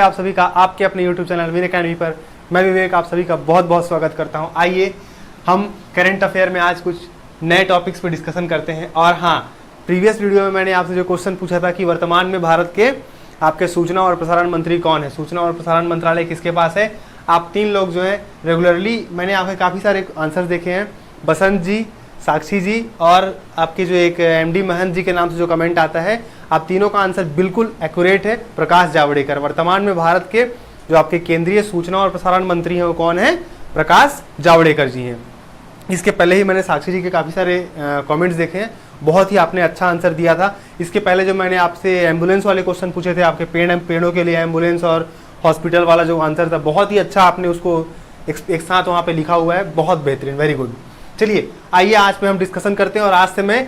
आप सभी का आपके अपने YouTube चैनल विन अकेडमी पर मैं विवेक आप सभी का बहुत बहुत स्वागत करता हूं। आइए हम करंट अफेयर में आज कुछ नए टॉपिक्स पर डिस्कशन करते हैं। और हाँ, प्रीवियस वीडियो में मैंने आपसे जो क्वेश्चन पूछा था कि वर्तमान में भारत के आपके सूचना और प्रसारण मंत्री कौन है, सूचना और प्रसारण मंत्रालय किसके पास है। आप तीन लोग जो है रेगुलरली मैंने आपके काफ़ी सारे आंसर्स देखे हैं, बसंत जी, साक्षी जी और आपके जो एक MD महंत जी के नाम से जो कमेंट आता है, आप तीनों का आंसर बिल्कुल एक्यूरेट है। प्रकाश जावड़ेकर वर्तमान में भारत के जो आपके केंद्रीय सूचना और प्रसारण मंत्री हैं वो कौन है, प्रकाश जावड़ेकर जी हैं। इसके पहले ही मैंने साक्षी जी के काफ़ी सारे कमेंट्स देखे हैं, बहुत ही आपने अच्छा आंसर दिया था। इसके पहले जो मैंने आपसे एम्बुलेंस वाले क्वेश्चन पूछे थे, आपके पेड़ों के लिए एम्बुलेंस और हॉस्पिटल वाला जो आंसर था, बहुत ही अच्छा आपने उसको एक साथ वहाँ पे लिखा हुआ है, बहुत बेहतरीन, वेरी गुड। चलिए आइए आज पे हम डिस्कशन करते हैं। और आज से मैं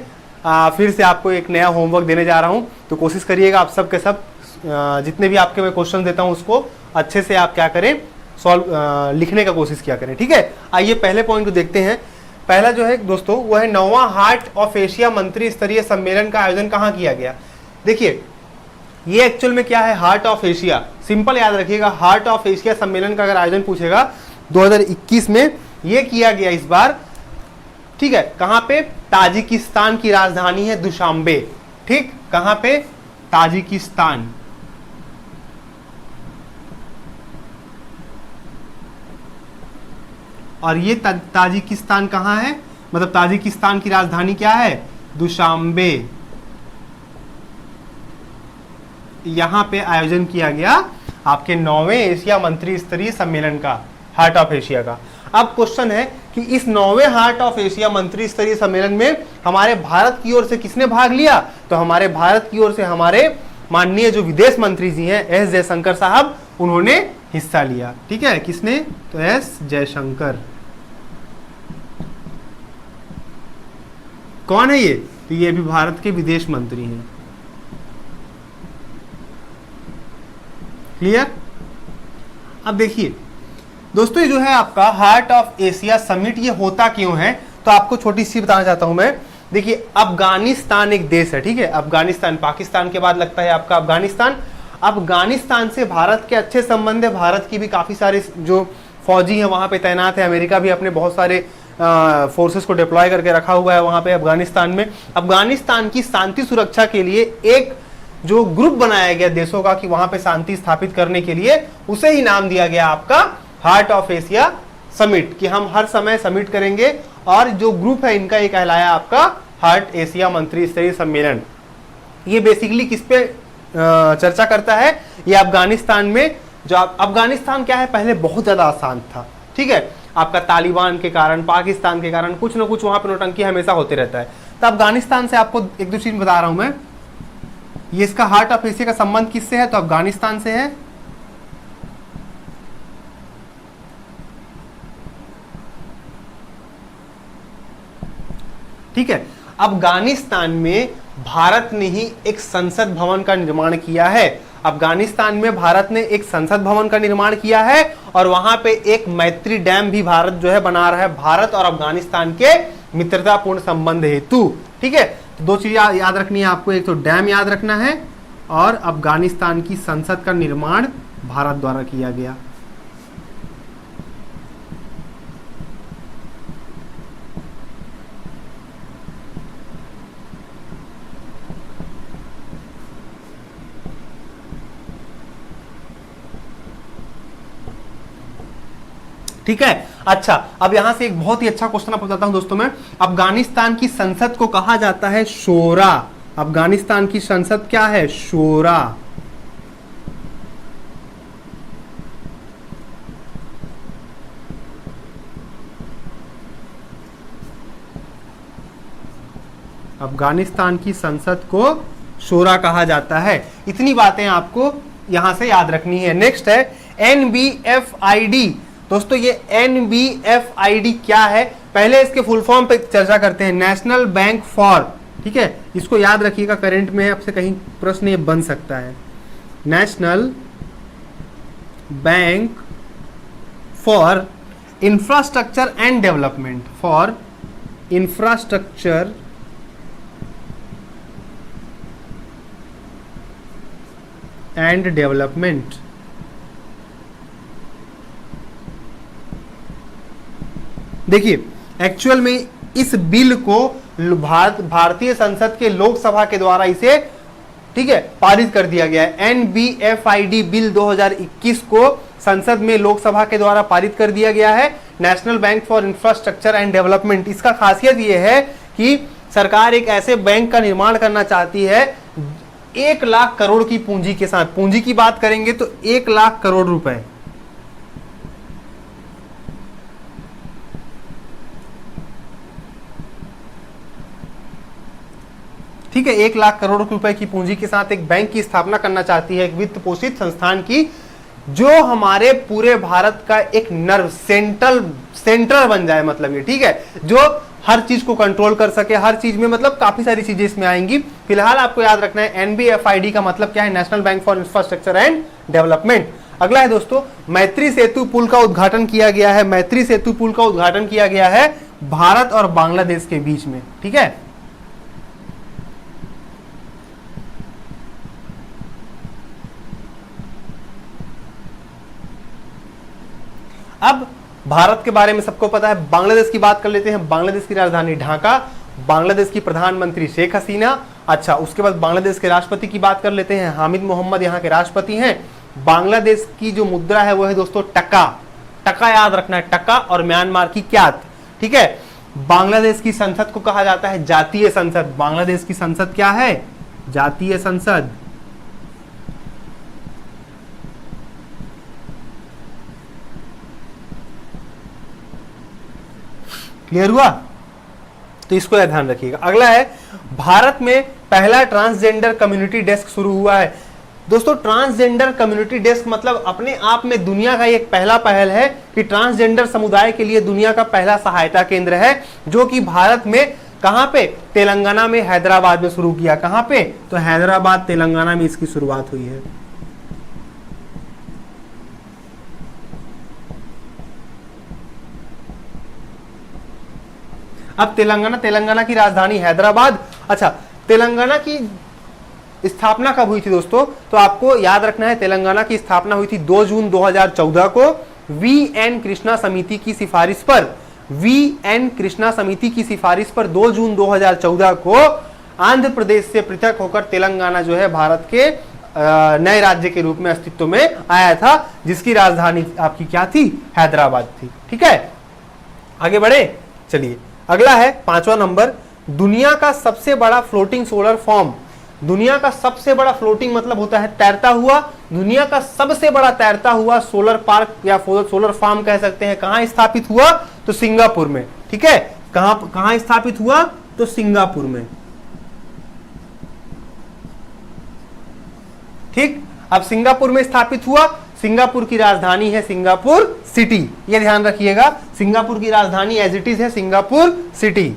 फिर से आपको एक नया होमवर्क देने जा रहा हूँ, तो कोशिश करिएगा आप सब के सब जितने भी आपके मैं क्वेश्चन देता हूँ उसको अच्छे से आप क्या करें, सॉल्व लिखने का कोशिश किया करें, ठीक है। आइए पहले पॉइंट को देखते हैं। पहला जो है दोस्तों वो है 9वां हार्ट ऑफ एशिया मंत्री स्तरीय सम्मेलन का आयोजन कहाँ किया गया। देखिए ये एक्चुअल में क्या है, हार्ट ऑफ एशिया, सिंपल याद रखिएगा। हार्ट ऑफ एशिया सम्मेलन का अगर आयोजन पूछेगा 2021 में ये किया गया इस बार, ठीक है। कहां पे, ताजिकिस्तान की राजधानी है दुशांबे, ठीक। कहां पे, ताजिकिस्तान। और ये ताजिकिस्तान कहां है, मतलब ताजिकिस्तान की राजधानी क्या है, दुशांबे। यहां पे आयोजन किया गया आपके 9वें एशिया मंत्री स्तरीय सम्मेलन का, हार्ट ऑफ एशिया का। अब क्वेश्चन है कि इस 9वें हार्ट ऑफ एशिया मंत्री स्तरीय सम्मेलन में हमारे भारत की ओर से किसने भाग लिया, तो हमारे भारत की ओर से हमारे माननीय जो विदेश मंत्री जी हैं S जयशंकर साहब, उन्होंने हिस्सा लिया, ठीक है। किसने, तो S जयशंकर। कौन है ये, तो ये भी भारत के विदेश मंत्री हैं। क्लियर। अब देखिए दोस्तों, ये जो है आपका हार्ट ऑफ एशिया समिट, ये होता क्यों है, तो आपको छोटी सी बताना चाहता हूं मैं। देखिए अफगानिस्तान एक देश है, ठीक है। अफगानिस्तान, पाकिस्तान के बाद लगता है आपका अफगानिस्तान। अफगानिस्तान से भारत के अच्छे संबंध है, भारत की भी काफी सारे जो फौजी हैं वहां पे तैनात है। अमेरिका भी अपने बहुत सारे फोर्सेस को डिप्लॉय करके रखा हुआ है वहां पे अफगानिस्तान में। अफगानिस्तान की शांति सुरक्षा के लिए एक जो ग्रुप बनाया गया देशों का कि वहां पे शांति स्थापित करने के लिए, उसे ही नाम दिया गया आपका हार्ट ऑफ एशिया समिट, कि हम हर समय समिट करेंगे। और जो ग्रुप है इनका ये कहलाया आपका हार्ट एशिया मंत्री स्तरीय सम्मेलन। ये बेसिकली किस पे चर्चा करता है, ये अफगानिस्तान में, जो अफगानिस्तान क्या है, पहले बहुत ज्यादा अशांत था, ठीक है। आपका तालिबान के कारण, पाकिस्तान के कारण कुछ ना कुछ वहां पर नौटंकी हमेशा होते रहता है। तो अफगानिस्तान से आपको एक दो चीज बता रहा हूं मैं। ये इसका हार्ट ऑफ एशिया का संबंध किससे है, तो अफगानिस्तान से है। ठीक है। अफगानिस्तान में भारत ने ही एक संसद भवन का निर्माण किया है। अफगानिस्तान में भारत ने एक संसद भवन का निर्माण किया है और वहां पे एक मैत्री डैम भी भारत जो है बना रहा है, भारत और अफगानिस्तान के मित्रतापूर्ण संबंध हेतु, ठीक है। तो दो चीज याद रखनी है आपको, एक तो डैम याद रखना है और अफगानिस्तान की संसद का निर्माण भारत द्वारा किया गया। ठीक है। अच्छा, अब यहां से एक बहुत ही अच्छा क्वेश्चन आपको बताता हूं दोस्तों मैं। अफगानिस्तान की संसद को कहा जाता है शोरा। अफगानिस्तान की संसद क्या है, शोरा। अफगानिस्तान की संसद को शोरा कहा जाता है। इतनी बातें आपको यहां से याद रखनी है। नेक्स्ट है NBFID। दोस्तों ये NBFID क्या है, पहले इसके फुल फॉर्म पे चर्चा करते हैं, नेशनल बैंक फॉर, ठीक है। इसको याद रखिएगा, करंट में आपसे कहीं प्रश्न ये बन सकता है। National bank for infrastructure and development, for infrastructure and development. देखिए एक्चुअल में इस बिल को भारतीय संसद के लोकसभा के द्वारा इसे, ठीक है, पारित कर दिया गया है। NBFID बिल 2021 को संसद में लोकसभा के द्वारा पारित कर दिया गया है, national bank for infrastructure and development. इसका खासियत यह है कि सरकार एक ऐसे बैंक का निर्माण करना चाहती है 1 लाख करोड़ की पूंजी के साथ। पूंजी की बात करेंगे तो 1 लाख करोड़ रुपए, ठीक है, 1 लाख करोड़ रुपए की पूंजी के साथ एक बैंक की स्थापना करना चाहती है, एक वित्त पोषित संस्थान की, जो हमारे पूरे भारत का एक नर्व सेंटर बन जाए, मतलब ये, ठीक है, जो हर चीज को कंट्रोल कर सके, हर चीज में, मतलब काफी सारी चीजें इसमें आएंगी। फिलहाल आपको याद रखना है NBFID का मतलब क्या है, national bank for infrastructure and development. अगला है दोस्तों, मैत्री सेतु पुल का उद्घाटन किया गया है। मैत्री सेतु पुल का उद्घाटन किया गया है भारत और बांग्लादेश के बीच में, ठीक है। अब भारत के बारे में सबको पता है, बांग्लादेश की बात कर लेते हैं। बांग्लादेश की राजधानी ढाका, बांग्लादेश की प्रधानमंत्री शेख हसीना। अच्छा, उसके बाद बांग्लादेश के राष्ट्रपति की बात कर लेते हैं, हामिद मोहम्मद यहाँ के राष्ट्रपति हैं। बांग्लादेश की जो मुद्रा है वो है दोस्तों टका। टका याद रखना है, टका, और म्यांमार की क्यात, ठीक है। बांग्लादेश की संसद को कहा जाता है जातीय संसद। बांग्लादेश की संसद क्या है, जातीय संसद। क्लियर हुआ, तो इसको ध्यान रखिएगा। अगला है, भारत में पहला ट्रांसजेंडर कम्युनिटी डेस्क शुरू हुआ है। दोस्तों ट्रांसजेंडर कम्युनिटी डेस्क मतलब अपने आप में दुनिया का एक पहला पहल है कि ट्रांसजेंडर समुदाय के लिए दुनिया का पहला सहायता केंद्र है, जो कि भारत में कहां पे, तेलंगाना में, हैदराबाद में शुरू किया। कहां पे, तो हैदराबाद तेलंगाना में इसकी शुरुआत हुई है। अब तेलंगाना की राजधानी हैदराबाद। अच्छा, तेलंगाना की स्थापना कब हुई थी दोस्तों, तो आपको याद रखना है, तेलंगाना की स्थापना हुई थी 2 जून 2014 को VN कृष्णा समिति की सिफारिश पर। VN कृष्णा समिति की सिफारिश पर 2 जून 2014 को आंध्र प्रदेश से पृथक होकर तेलंगाना जो है भारत के नए राज्य के रूप में अस्तित्व में आया था, जिसकी राजधानी आपकी क्या थी, हैदराबाद थी, ठीक है। आगे बढ़े, चलिए अगला है 5वां नंबर, दुनिया का सबसे बड़ा फ्लोटिंग सोलर फॉर्म। दुनिया का सबसे बड़ा फ्लोटिंग मतलब होता है तैरता हुआ। दुनिया का सबसे बड़ा तैरता हुआ सोलर पार्क या सोलर फार्म कह सकते हैं, कहां स्थापित हुआ, तो सिंगापुर में, ठीक है। कहां स्थापित हुआ, तो सिंगापुर में, ठीक। अब सिंगापुर में स्थापित हुआ, सिंगापुर की राजधानी है सिंगापुर सिटी, ये ध्यान रखिएगा। सिंगापुर की राजधानी एज इट इज है सिंगापुर सिटी।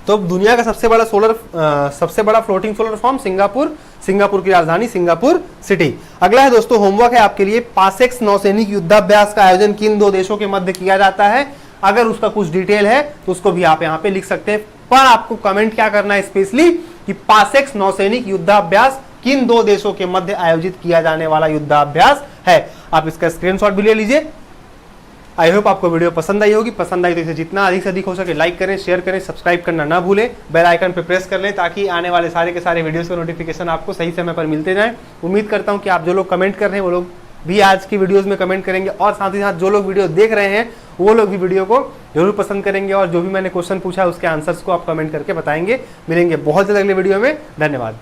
तो दुनिया का सबसे बड़ा फ्लोटिंग सोलर फॉर्म सिंगापुर की राजधानी सिंगापुर सिटी। अगला है दोस्तों, होमवर्क है आपके लिए, पासेक्स नौसैनिक युद्धाभ्यास का आयोजन किन 2 देशों के मध्य किया जाता है। अगर उसका कुछ डिटेल है तो उसको भी आप यहाँ पे लिख सकते हैं, पर आपको कमेंट क्या करना है स्पेशली, कि पासेक्स नौसैनिक युद्धाभ्यास किन 2 देशों के मध्य आयोजित किया जाने वाला युद्धाभ्यास है। आप इसका स्क्रीनशॉट भी ले लीजिए। आई होप आपको वीडियो पसंद आई होगी। पसंद आई तो इसे जितना अधिक से अधिक हो सके लाइक करें, शेयर करें, सब्सक्राइब करना ना भूलें, बेल आइकन पे प्रेस कर लें, ताकि आने वाले सारे के सारे वीडियोस के नोटिफिकेशन आपको सही समय पर मिलते जाएं। उम्मीद करता हूं कि आप जो लोग कमेंट कर रहे हैं वो लोग भी आज की वीडियोस में कमेंट करेंगे, और साथ ही साथ जो लोग वीडियो देख रहे हैं वो लोग भी वीडियो को जरूर पसंद करेंगे, और जो भी मैंने क्वेश्चन पूछा उसके आंसर्स को आप कमेंट करके बताएंगे। मिलेंगे बहुत जल्द अगले वीडियो में। धन्यवाद।